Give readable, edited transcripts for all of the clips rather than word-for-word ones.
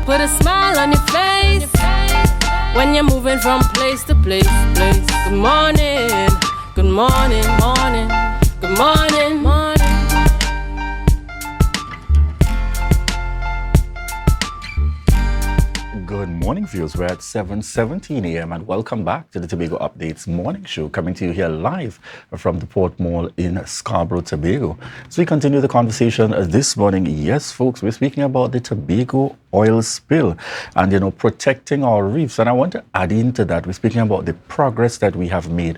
put a smile on your face when you're moving from place to place. Good morning, good morning, morning, good morning, morning. Good morning, viewers. We're at 7:17 a.m. and welcome back to the Tobago Updates morning show, coming to you here live from the Port Mall in Scarborough, Tobago. So we continue the conversation this morning. Yes, folks, we're speaking about the Tobago oil spill and, protecting our reefs. And I want to add into that, we're speaking about the progress that we have made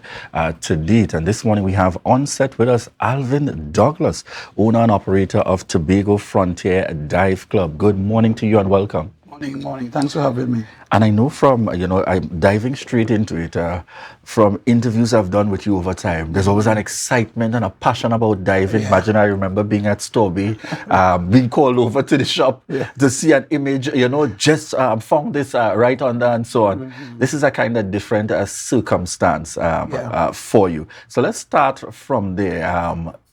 to date. And this morning we have on set with us Alvin Douglas, owner and operator of Tobago Frontier Dive Club. Good morning to you and welcome. Morning. Thanks for having me. And I know from, I'm diving straight into it, from interviews I've done with you over time, there's always an excitement and a passion about diving. Yeah. Imagine I remember being at Storby, being called over to the shop to see an image, just found this right on there and so on. Mm-hmm. This is a kind of different circumstance for you. So let's start from there.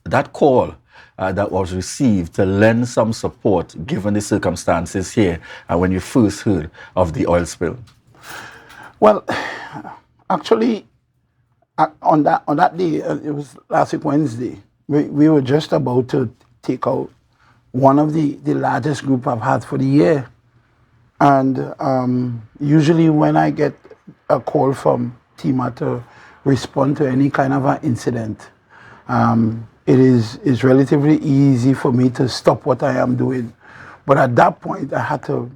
That call that was received to lend some support given the circumstances here when you first heard of the oil spill? Well, actually, on that day, it was last week Wednesday, we were just about to take out one of the largest group I've had for the year. And usually when I get a call from TEMA to respond to any kind of an incident, it is relatively easy for me to stop what I am doing. But at that point, I had to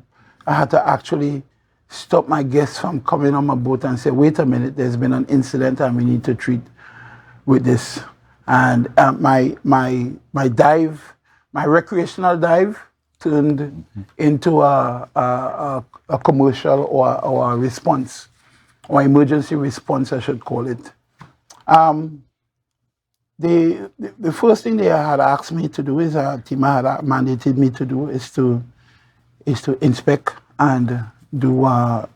actually stop my guests from coming on my boat and say, wait a minute, there's been an incident and we need to treat with this. And my recreational dive turned into a commercial or a response, or emergency response, I should call it. The first thing they had asked me to do is, TEMA had mandated me to do is to inspect and do a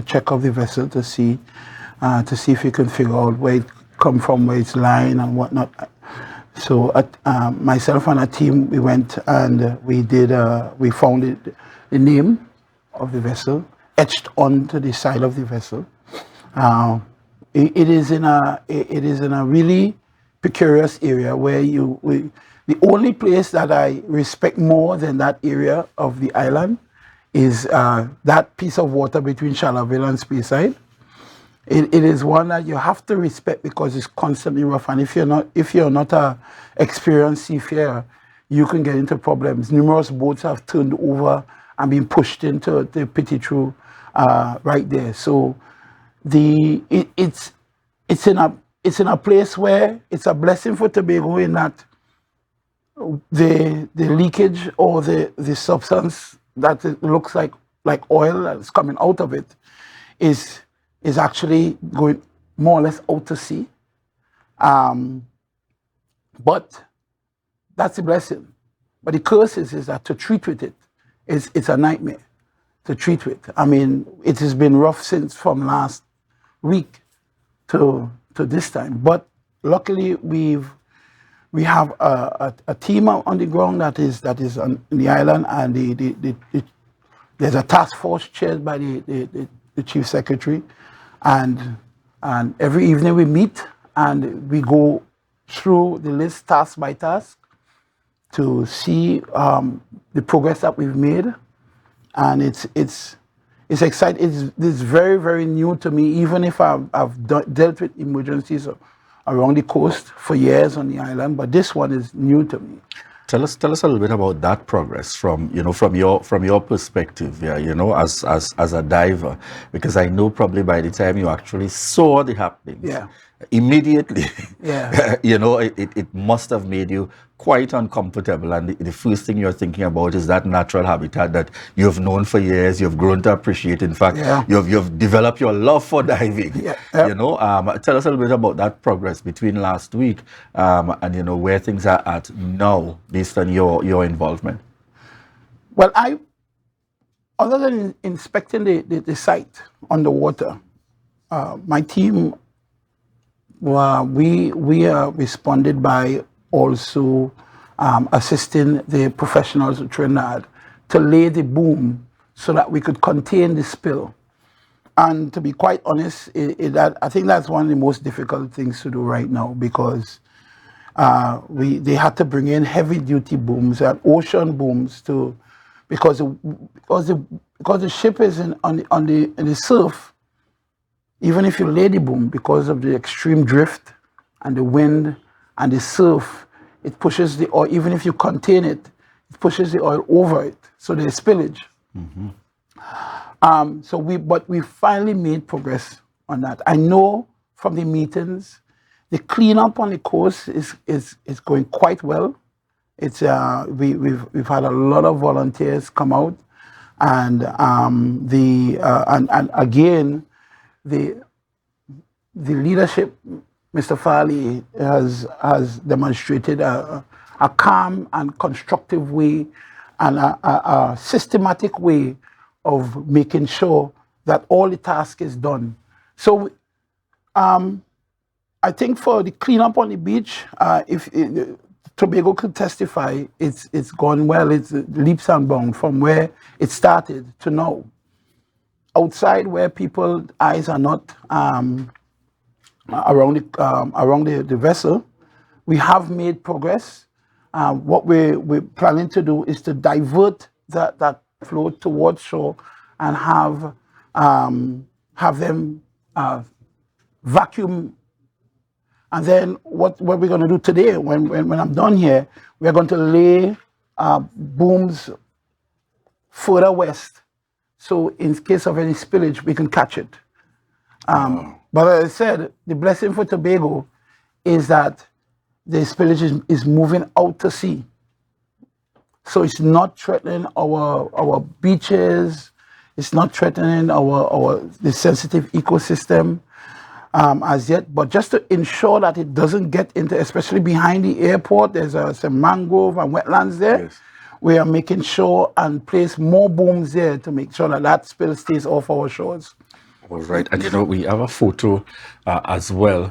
check of the vessel to see if you can figure out where it come from, where it's lying and whatnot. So myself and a team, we went and we found the name of the vessel etched onto the side of the vessel. It is in a really precarious area where the only place that I respect more than that area of the island is that piece of water between Charlottesville and Speyside. It is one that you have to respect because it's constantly rough, and if you're not a experienced seafarer, you can get into problems. Numerous boats have turned over and been pushed into the pity through right there. So it's in a place where it's a blessing for Tobago in that the leakage or the substance that it looks like oil that's coming out of it is actually going more or less out to sea. But that's a blessing. But the curse is that to treat with it's a nightmare to treat with. I mean, it has been rough from last week to this time, but luckily we have a team on the ground that is on the island, and there's a task force chaired by the chief secretary, and every evening we meet and we go through the list task by task to see the progress that we've made, and it's exciting. It's very, very new to me, even if I've dealt with emergencies around the coast for years on the island, but this one is new to me. Tell us a little bit about that progress from your perspective, as a diver, because I know probably by the time you actually saw the happenings, immediately, it must have made you quite uncomfortable, and the first thing you're thinking about is that natural habitat that you've known for years, you've grown to appreciate. In fact, you've developed your love for diving. Tell us a little bit about that progress between last week and where things are at now based on your involvement. Well, other than inspecting the site on the water, my team, we responded by also assisting the professionals of Trinidad to lay the boom so that we could contain the spill. And to be quite honest, I think that's one of the most difficult things to do right now, because they had to bring in heavy duty booms and ocean booms because the ship is in the surf. Even if you lay the boom, because of the extreme drift and the wind and the surf, it pushes the oil. Even if you contain it, it pushes the oil over it, so there's spillage. But we finally made progress on that. I know from the meetings, the cleanup on the coast is going quite well. It's we've had a lot of volunteers come out, and again, the leadership, Mr. Farley, has demonstrated a calm and constructive way and a systematic way of making sure that all the task is done. So I think for the cleanup on the beach, if Tobago could testify, it's gone well. It's leaps and bounds from where it started to now. Outside, where people's eyes are not around the vessel, we have made progress. What we're planning to do is to divert that flow towards shore and have them vacuum. And then what we're going to do today, when I'm done here, we're going to lay booms further west, so in case of any spillage, we can catch it. But as I said, the blessing for Tobago is that the spillage is moving out to sea. So it's not threatening our beaches, it's not threatening the sensitive ecosystem as yet. But just to ensure that it doesn't get into, especially behind the airport, there's some mangrove and wetlands there. Yes. We are making sure and place more booms there to make sure that spill stays off our shores. All right. And we have a photo as well,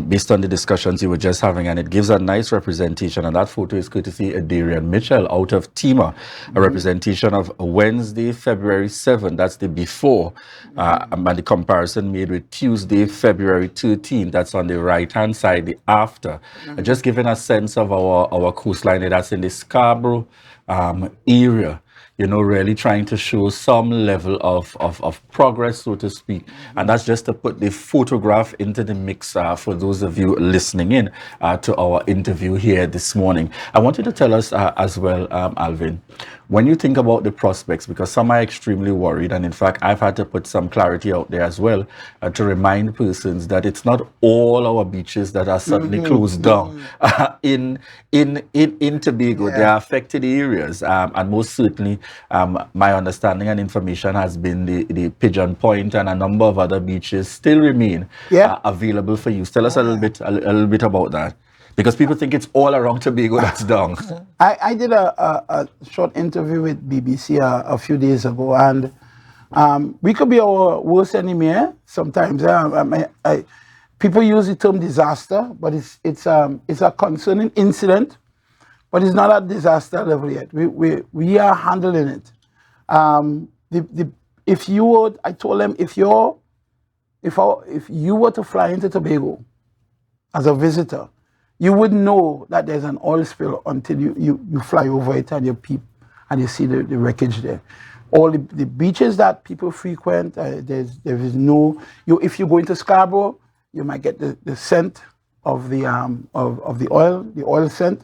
based on the discussions you were just having, and it gives a nice representation. And that photo is courtesy of Darian Mitchell out of Tima, a representation of Wednesday, February 7th. That's the before, and the comparison made with Tuesday, February 13th. That's on the right-hand side, the after. Just giving a sense of our coastline. That's in the Scarborough area. Really trying to show some level of progress, so to speak. And that's just to put the photograph into the mix for those of you listening in to our interview here this morning. I want you to tell us as well, Alvin, when you think about the prospects, because some are extremely worried, and in fact, I've had to put some clarity out there as well to remind persons that it's not all our beaches that are suddenly closed down in Tobago. Yeah. There are affected areas, and most certainly, my understanding and information has been the Pigeon Point and a number of other beaches still remain available for use. Tell us a little bit about that, because people think it's all around Tobago that's down. I did a short interview with BBC a few days ago, and we could be our worst enemy sometimes. People use the term disaster, but it's a concerning incident. But it's not at disaster level yet. We are handling it. If you would, I told them, if you were to fly into Tobago as a visitor, you wouldn't know that there's an oil spill until you fly over it and you peep and you see the wreckage there. All the beaches that people frequent, there is no. If you go into Scarborough, you might get the scent of the oil scent.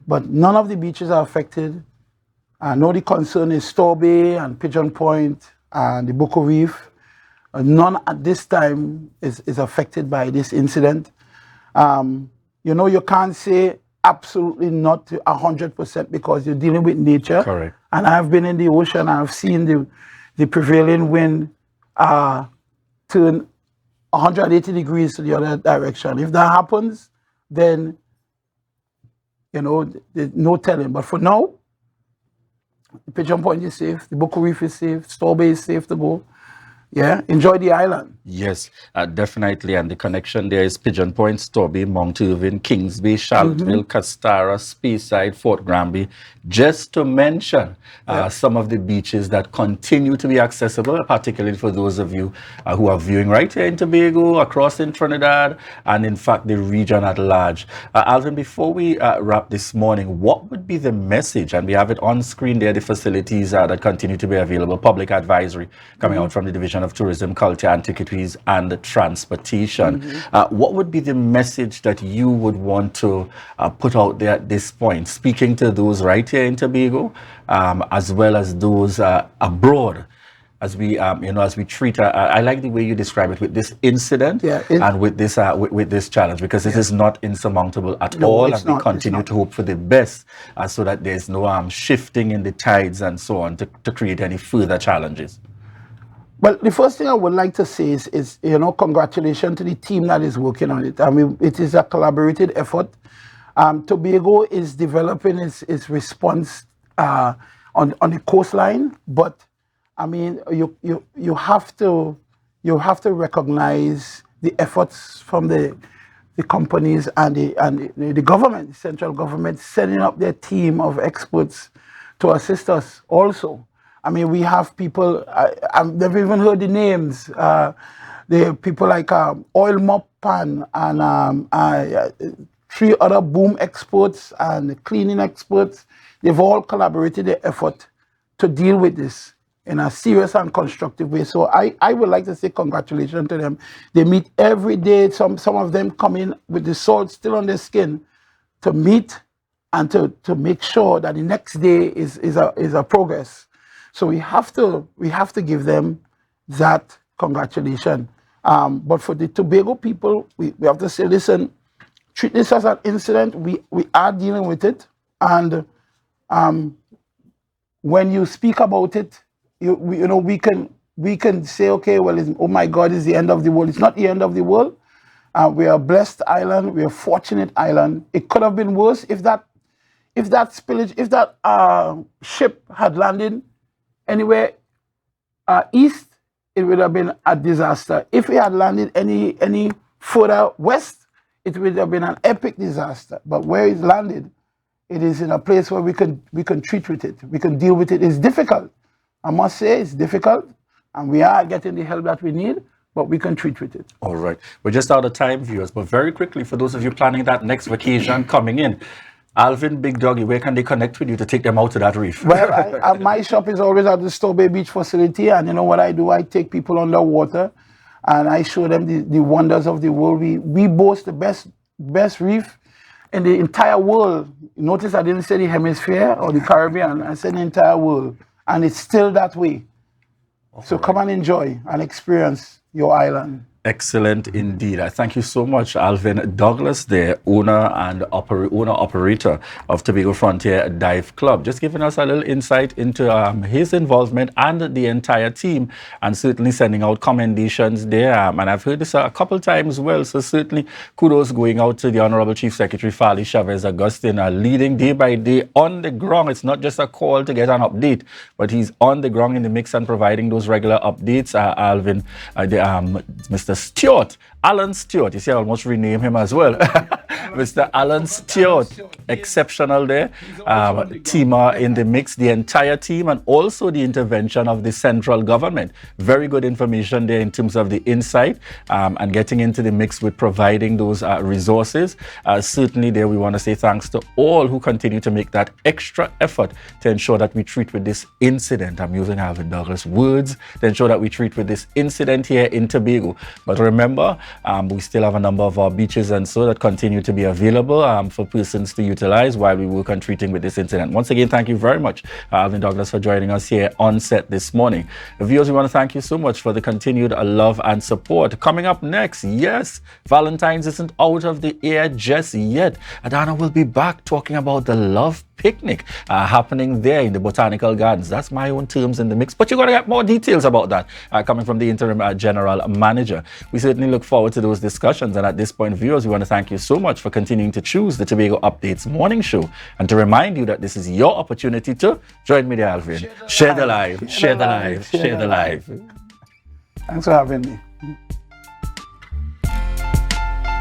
But none of the beaches are affected. No, the concern is Store Bay and Pigeon Point and the Boko Reef. None at this time is affected by this incident. You can't say absolutely not 100% because you're dealing with nature. Correct. And I've been in the ocean and I've seen the prevailing wind turn 180 degrees to the other direction. If that happens, then there's no telling. But for now, the Pigeon Point is safe, the Boko Reef is safe, Store Bay is safe to go. Yeah, enjoy the island. Yes, definitely. And the connection there is Pigeon Point, Stobie, Mount Irving, Kingsby, Charlottesville, Castara, Speyside, Fort Granby, just to mention some of the beaches that continue to be accessible, particularly for those of you who are viewing right here in Tobago, across in Trinidad, and in fact the region at large. Alvin, before we wrap this morning, what would be the message? And we have it on screen there, the facilities that continue to be available, public advisory coming out from the Division of Tourism, Culture, Antiquities, and Transportation. What would be the message that you would want to put out there at this point, speaking to those right here in Tobago, as well as those abroad? As we, as we treat, I like the way you describe it with this incident and with this challenge, because it is not insurmountable at all, and we continue to hope for the best, so that there's no shifting in the tides and so on to create any further challenges. Well, the first thing I would like to say is congratulations to the team that is working on it. I mean, it is a collaborated effort. Tobago is developing its response on the coastline, but I mean, you have to recognize the efforts from the companies and the government, the central government, setting up their team of experts to assist us also. I mean, we have people, I've never even heard the names. The people like Oil Mop Pan and 3 other boom experts and cleaning experts. They've all collaborated their effort to deal with this in a serious and constructive way. So I would like to say congratulations to them. They meet every day. Some of them come in with the salt still on their skin to meet and to make sure that the next day is a progress. So we have to give them that congratulation. But for the Tobago people, we have to say, listen, treat this as an incident. We are dealing with it, and when you speak about it, we can say, okay, well, oh my God, it's the end of the world. It's not the end of the world. We are a blessed island. We are a fortunate island. It could have been worse if that spillage, if that ship had landed anywhere east, it would have been a disaster. If it had landed any further west, it would have been an epic disaster. But where it landed, it is in a place where we can treat with it. We can deal with it. It's difficult. I must say it's difficult, and we are getting the help that we need, but we can treat with it. All right. We're just out of time, viewers, but very quickly, for those of you planning that next vacation coming in, Alvin, Big Doggy, where can they connect with you to take them out to that reef? Well, my shop is always at the Stobie Beach facility, and you know what I do? I take people underwater, and I show them the wonders of the world. We boast the best reef in the entire world. Notice I didn't say the hemisphere or the Caribbean. I said the entire world, and it's still that way. So come and enjoy and experience your island. Excellent indeed. I thank you so much, Alvin Douglas, the owner-operator of Tobago Frontier Dive Club, just giving us a little insight into his involvement and the entire team, and certainly sending out commendations there. And I've heard this a couple times well, so certainly kudos going out to the Honorable Chief Secretary Fali Chavez Augustine, leading day by day on the ground. It's not just a call to get an update, but he's on the ground in the mix and providing those regular updates. Alvin, Mr. Stewart, Alan Stewart, you see I almost rename him as well. Mr. Alan Stewart, exceptional there. Teamer in the mix, the entire team, and also the intervention of the central government. Very good information there in terms of the insight and getting into the mix with providing those resources. Certainly there we want to say thanks to all who continue to make that extra effort to ensure that we treat with this incident. I'm using Alvin Douglas words to ensure that we treat with this incident here in Tobago. But remember, we still have a number of our beaches and so that continue to be available for persons to utilize while we work on treating with this incident. Once again, thank you very much, Alvin Douglas, for joining us here on set this morning. Viewers, we want to thank you so much for the continued love and support. Coming up next, yes, Valentine's isn't out of the air just yet. Adanna will be back talking about the love picnic happening there in the Botanical Gardens. That's my own terms in the mix, but you're going to get more details about that coming from the interim general manager. We certainly look forward to those discussions, and at this point, viewers, we want to thank you so much for continuing to choose the Tobago Updates morning show, and to remind you that this is your opportunity to join me there, Alvin. Share the live, share the live, share the live. Thanks for having me.